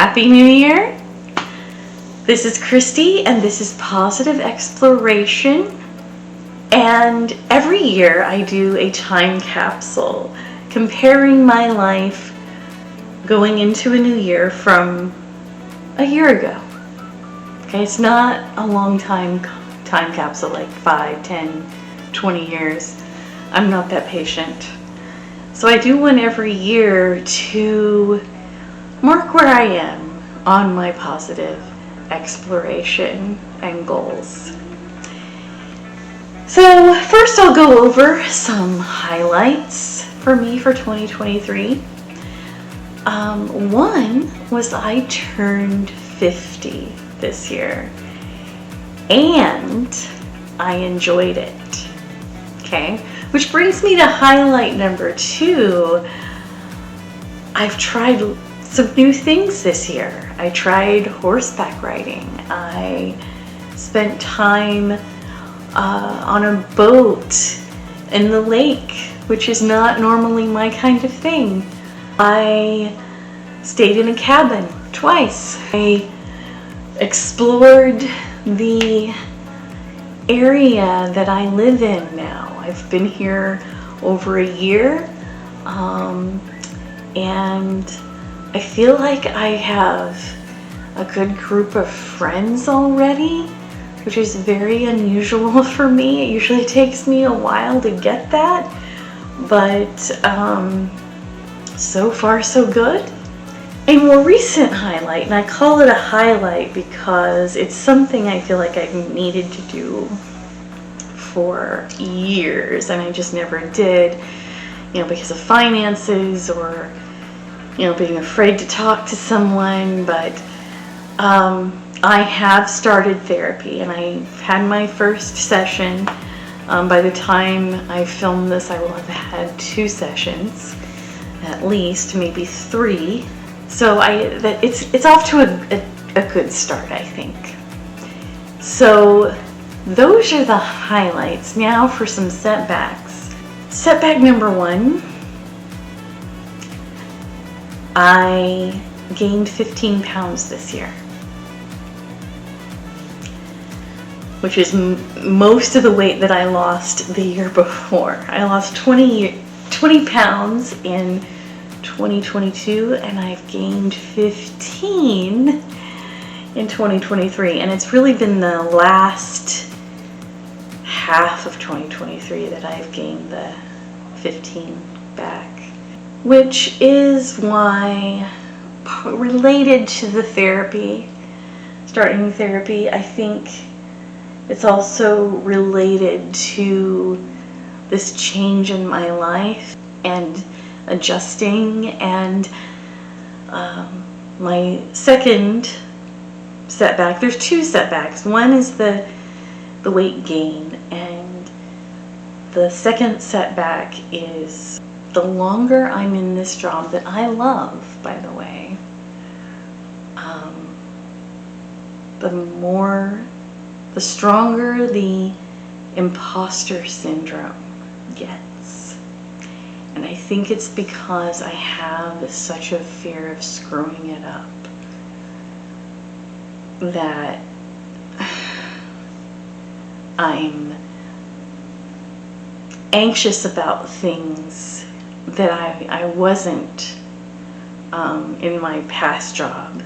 Happy New Year! This is Christy and this is Positive X-Ploration. And every year I do a time capsule comparing my life going into a new year from a year ago. Okay, it's not a long time capsule like 5, 10, 20 years. I'm not that patient. So I do one every year to mark where I am on my positive exploration and goals. So first I'll go over some highlights for me for 2023. One was I turned 50 this year and I enjoyed it. Okay, which brings me to highlight number 2. I've tried some new things this year. I tried horseback riding. I spent time on a boat in the lake, which is not normally my kind of thing. I stayed in a cabin twice. I explored the area that I live in now. I've been here over a year, and I feel like I have a good group of friends already, which is very unusual for me. It usually takes me a while to get that, but so far so good. A more recent highlight, and I call it a highlight because it's something I feel like I've needed to do for years and I just never did, because of finances or being afraid to talk to someone. But I have started therapy and I've had my first session. By the time I film this, I will have had 2 sessions, at least, maybe 3. So it's off to a good start, I think. So those are the highlights. Now for some setbacks. Setback number 1, I gained 15 pounds this year, which is most of the weight that I lost the year before. I lost 20 pounds in 2022 and I've gained 15 in 2023, and it's really been the last half of 2023 that I've gained the 15 back, which is why, related to the therapy, starting therapy, I think it's also related to this change in my life and adjusting. And my second setback, there's 2 setbacks. One is the weight gain, and the second setback is the longer I'm in this job that I love, by the way, the stronger the imposter syndrome gets. And I think it's because I have such a fear of screwing it up that I'm anxious about things that I wasn't in my past job.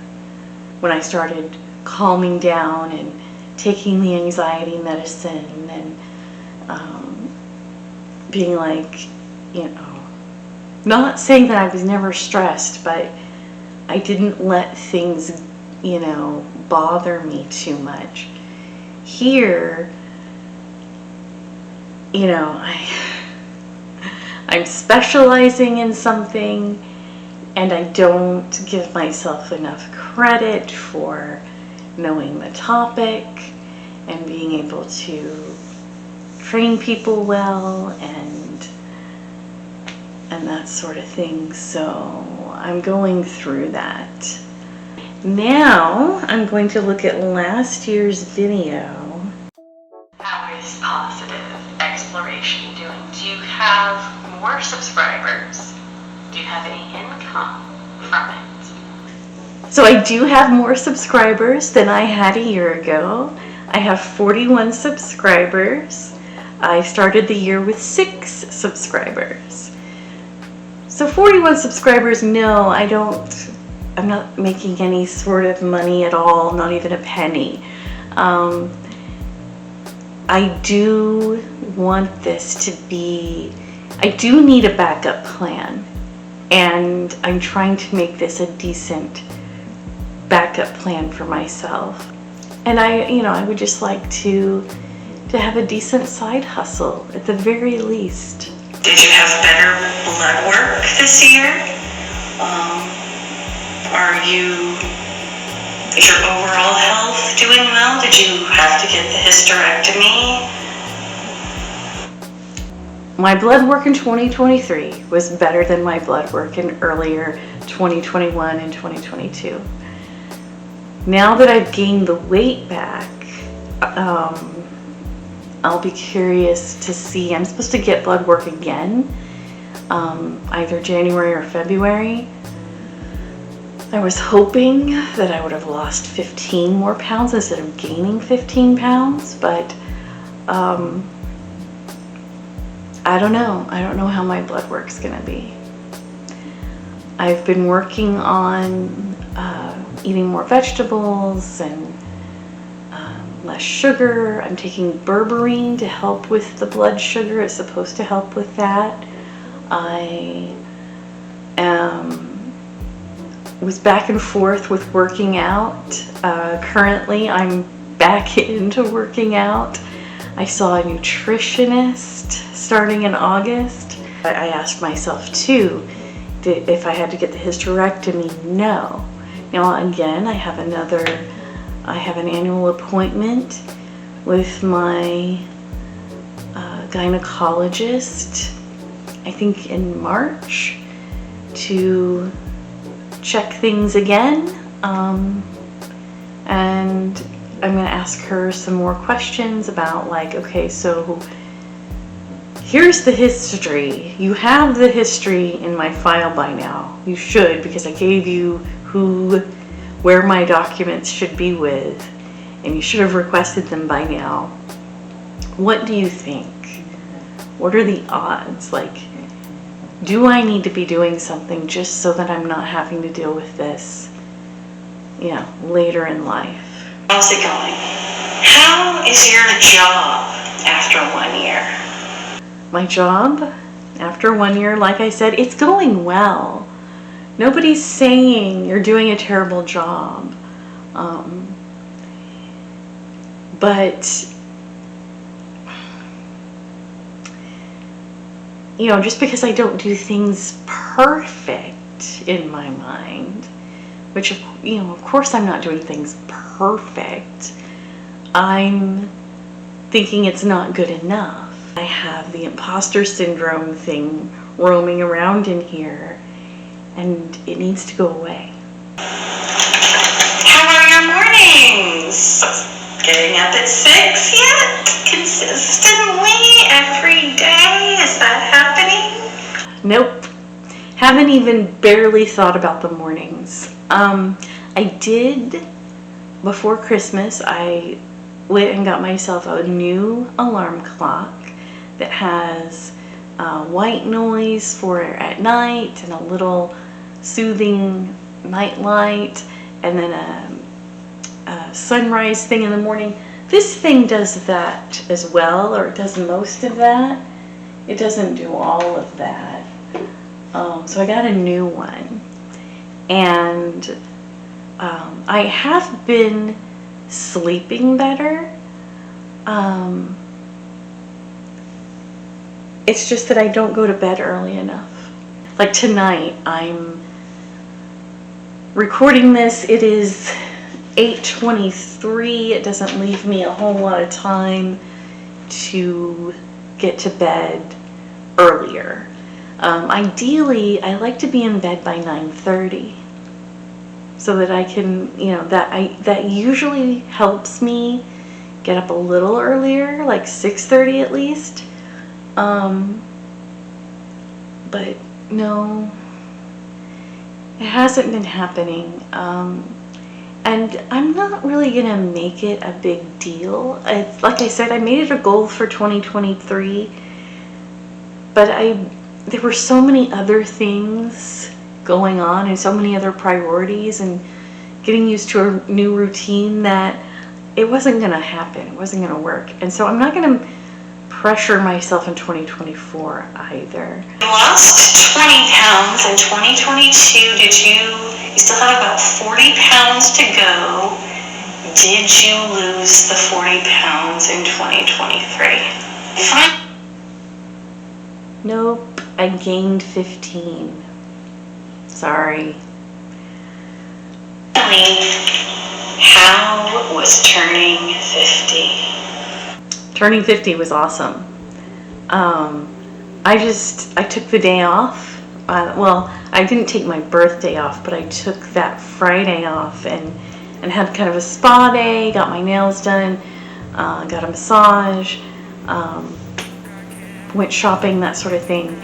When I started calming down and taking the anxiety medicine and being like, not saying that I was never stressed, but I didn't let things, bother me too much. Here, I'm specializing in something and I don't give myself enough credit for knowing the topic and being able to train people well and that sort of thing. So I'm going through that. Now I'm going to look at last year's video. How is positive exploration doing? Do you have more subscribers? Do you have any income from it? So I do have more subscribers than I had a year ago. I have 41 subscribers. I started the year with 6 subscribers. So 41 subscribers, no, I'm not making any sort of money at all, not even a penny. I do want this to be, I do need a backup plan, and I'm trying to make this a decent backup plan for myself. And I would just like to have a decent side hustle at the very least. Did you have better blood work this year? Is your overall health doing well? Did you have to get the hysterectomy? My blood work in 2023 was better than my blood work in earlier 2021 and 2022. Now that I've gained the weight back, I'll be curious to see. I'm supposed to get blood work again, either January or February. I was hoping that I would have lost 15 more pounds instead of gaining 15 pounds, but I don't know. I don't know how my blood work's gonna be. I've been working on eating more vegetables and less sugar. I'm taking berberine to help with the blood sugar. It's supposed to help with that. I was back and forth with working out. Currently, I'm back into working out. I saw a nutritionist starting in August. I asked myself too, if I had to get the hysterectomy. No. Now again, I have an annual appointment with my gynecologist, I think in March, to check things again, and I'm going to ask her some more questions about, like, okay, so here's the history. You have the history in my file by now. You should, because I gave you where my documents should be with, and you should have requested them by now. What do you think? What are the odds? Like, do I need to be doing something just so that I'm not having to deal with this, later in life? How's it going? How is your job after 1 year? My job after 1 year, like I said, it's going well. Nobody's saying you're doing a terrible job. But just because I don't do things perfect in my mind, which of course I'm not doing things perfect, I'm thinking it's not good enough. I have the imposter syndrome thing roaming around in here, and it needs to go away. How are your mornings? Getting up at 6 yet? Consistently every day? Is that happening? Nope. Haven't even barely thought about the mornings. I did, before Christmas, I went and got myself a new alarm clock that has white noise for at night and a little soothing night light, and then a sunrise thing in the morning. This thing does that as well, or it does most of that. It doesn't do all of that. So I got a new one, and I have been sleeping better. It's just that I don't go to bed early enough. Like tonight, I'm recording this. It is 8:23. It doesn't leave me a whole lot of time to get to bed earlier. Ideally, I like to be in bed by 9:30, so that I can, that usually helps me get up a little earlier, like 6:30 at least. But no, It hasn't been happening. And I'm not really gonna make it a big deal. It's, like I said, I made it a goal for 2023, but there were so many other things going on and so many other priorities and getting used to a new routine that it wasn't gonna happen. It wasn't gonna work. And so I'm not gonna pressure myself in 2024 either. You lost 20 pounds in 2022. You still have about 40 pounds to go. Did you lose the 40 pounds in 2023? Nope, I gained 15. Sorry. Tell me, how was turning 50? Turning 50 was awesome. I took the day off. Well, I didn't take my birthday off, but I took that Friday off and had kind of a spa day, got my nails done, got a massage, went shopping, that sort of thing.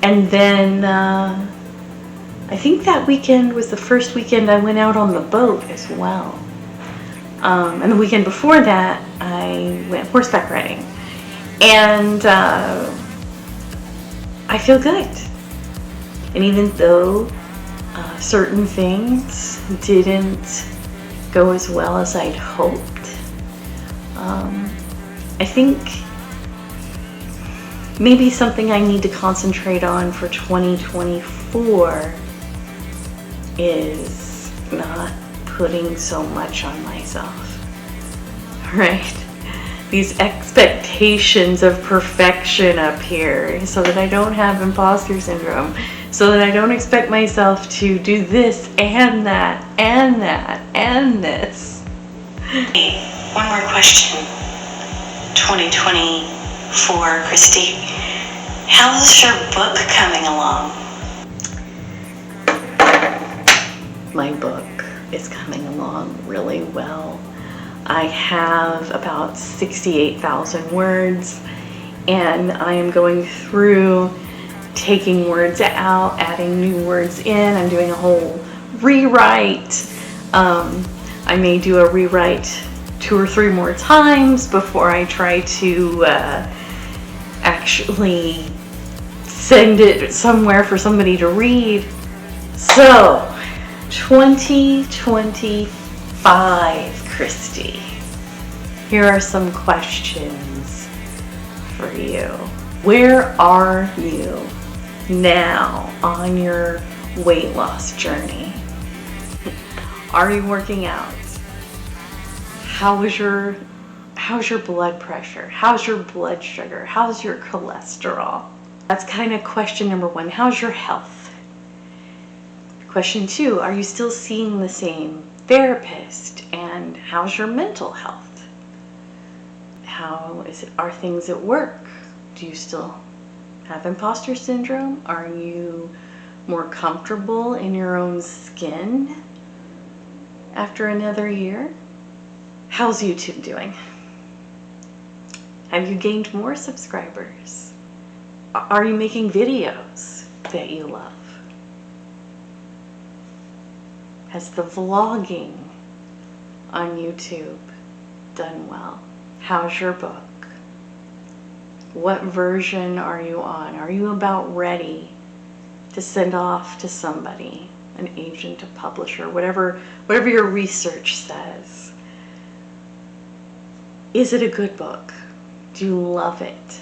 And then I think that weekend was the first weekend I went out on the boat as well. And the weekend before that, I went horseback riding. And I feel good. And even though certain things didn't go as well as I'd hoped, I think maybe something I need to concentrate on for 2024 is not putting so much on myself, right? These expectations of perfection up here so that I don't have imposter syndrome, so that I don't expect myself to do this and that and that and this. Hey, one more question. 2024, Christy. How's your book coming along? My book is coming along really well. I have about 68,000 words, and I am going through taking words out, adding new words in. I'm doing a whole rewrite. I may do a rewrite 2 or 3 more times before I try to actually send it somewhere for somebody to read. So 2025, Christy. Here are some questions for you. Where are you now on your weight loss journey? Are you working out? How's your blood pressure? How's your blood sugar? How's your cholesterol? That's kind of question number 1. How's your health? Question 2, are you still seeing the same therapist? And how's your mental health? Are things at work? Do you still have imposter syndrome? Are you more comfortable in your own skin after another year? How's YouTube doing? Have you gained more subscribers? Are you making videos that you love? Has the vlogging on YouTube done well? How's your book? What version are you on? Are you about ready to send off to somebody, an agent, a publisher, whatever your research says? Is it a good book? Do you love it?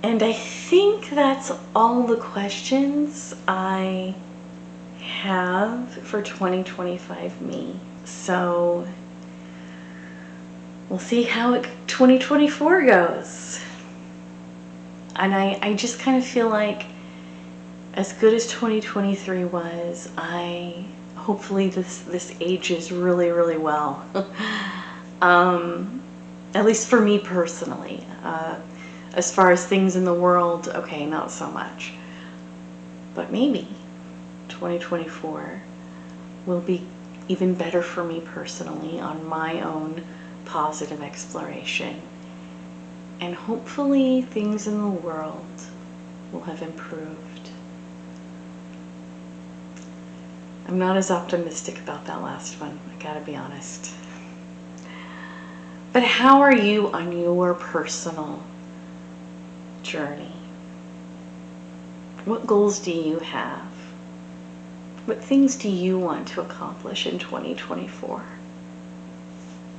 And I think that's all the questions I have for 2025 me. So we'll see how 2024 goes. And I just kind of feel like as good as 2023 was, hopefully this ages really, really well. At least for me personally. As far as things in the world, okay, not so much. But maybe 2024 will be even better for me personally on my own positive exploration. And hopefully things in the world will have improved. I'm not as optimistic about that last one, I gotta be honest. But how are you on your personal journey? What goals do you have? What things do you want to accomplish in 2024?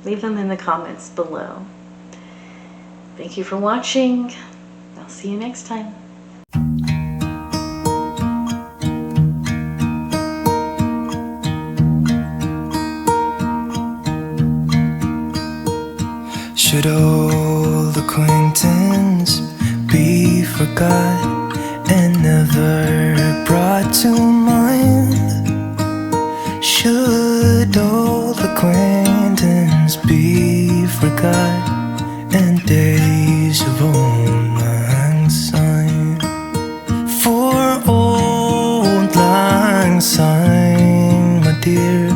Leave them in the comments below. Thank you for watching. I'll see you next time. Should old acquaintance be forgot and never brought to mind? Should old acquaintance be forgot and days of old lang syne? For old lang syne, my dear,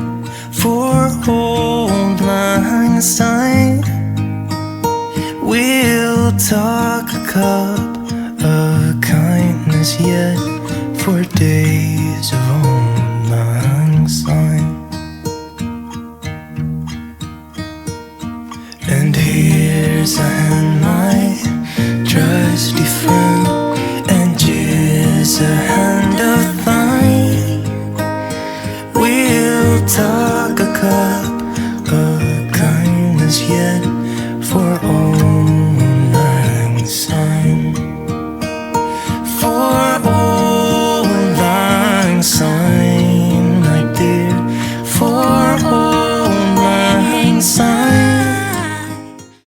for old lang syne, we'll talk a cup of kindness yet for days of old lang syne. And here's a hand, my trusty friend, and here's a hand of thine. We'll talk a cup of kindness yet for old lang syne. For old lang syne, my dear, for old lang syne.